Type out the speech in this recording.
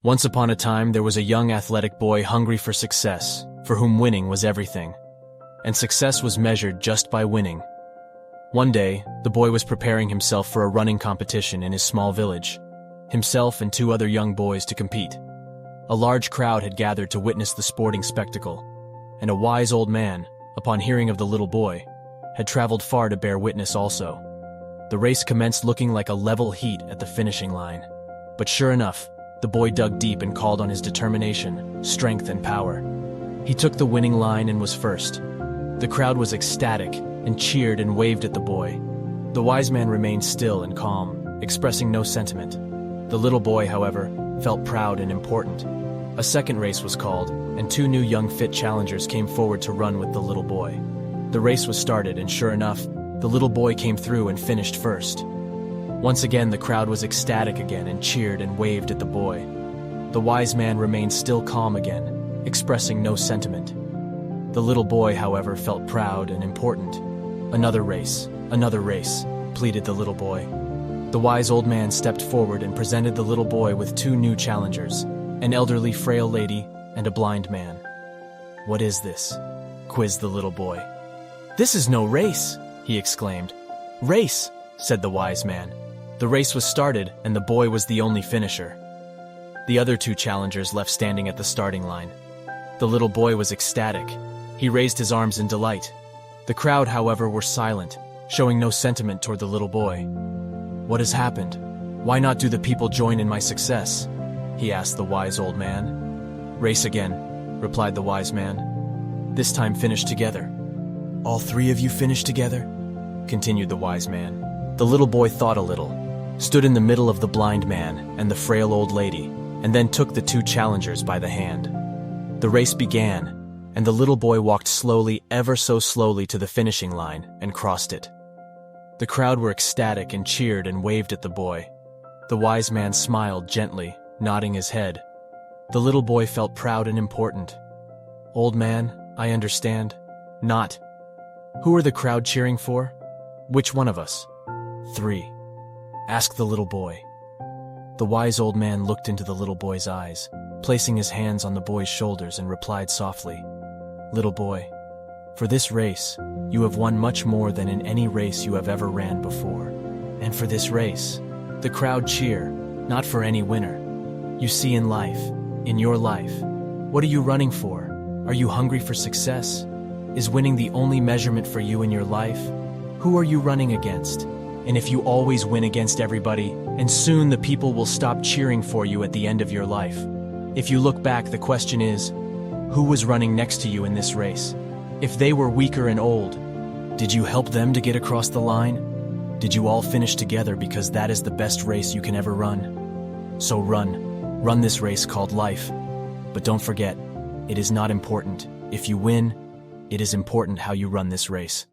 Once upon a time, there was a young athletic boy hungry for success, for whom winning was everything. And success was measured just by winning. One day, the boy was preparing himself for a running competition in his small village. Himself and two other young boys to compete. A large crowd had gathered to witness the sporting spectacle, and a wise old man, upon hearing of the little boy, had traveled far to bear witness also. The race commenced looking like a level heat at the finishing line. But sure enough, the boy dug deep and called on his determination, strength, and power. He took the winning line and was first. The crowd was ecstatic and cheered and waved at the boy. The wise man remained still and calm, expressing no sentiment. The little boy, however, felt proud and important. A second race was called, and two new young fit challengers came forward to run with the little boy. The race was started, and sure enough, the little boy came through and finished first. Once again, the crowd was ecstatic again and cheered and waved at the boy. The wise man remained still calm again, expressing no sentiment. The little boy, however, felt proud and important. Another race, pleaded the little boy. The wise old man stepped forward and presented the little boy with two new challengers, an elderly frail lady and a blind man. "What is this?" quizzed the little boy. "This is no race," he exclaimed. "Race," said the wise man. The race was started, and the boy was the only finisher. The other two challengers left standing at the starting line. The little boy was ecstatic. He raised his arms in delight. The crowd, however, were silent, showing no sentiment toward the little boy. "What has happened? Why not do the people join in my success?" he asked the wise old man. "Race again," replied the wise man. "This time finish together." "All three of you finish together?" continued the wise man. The little boy thought a little, stood in the middle of the blind man and the frail old lady, and then took the two challengers by the hand. The race began, and the little boy walked slowly, ever so slowly, to the finishing line and crossed it. The crowd were ecstatic and cheered and waved at the boy. The wise man smiled gently, nodding his head. The little boy felt proud and important. "Old man, I understand." "Not." "Who are the crowd cheering for?" "Which one of us?" "Three." "Ask the little boy." The wise old man looked into the little boy's eyes, placing his hands on the boy's shoulders, and replied softly, "Little boy, for this race, you have won much more than in any race you have ever ran before. And for this race, the crowd cheer, not for any winner. You see, in life, in your life, what are you running for? Are you hungry for success? Is winning the only measurement for you in your life? Who are you running against? And if you always win against everybody, and soon the people will stop cheering for you at the end of your life. If you look back, the question is, who was running next to you in this race? If they were weaker and old, did you help them to get across the line? Did you all finish together because that is the best race you can ever run? So run this race called life. But don't forget, it is not important if you win, it is important how you run this race.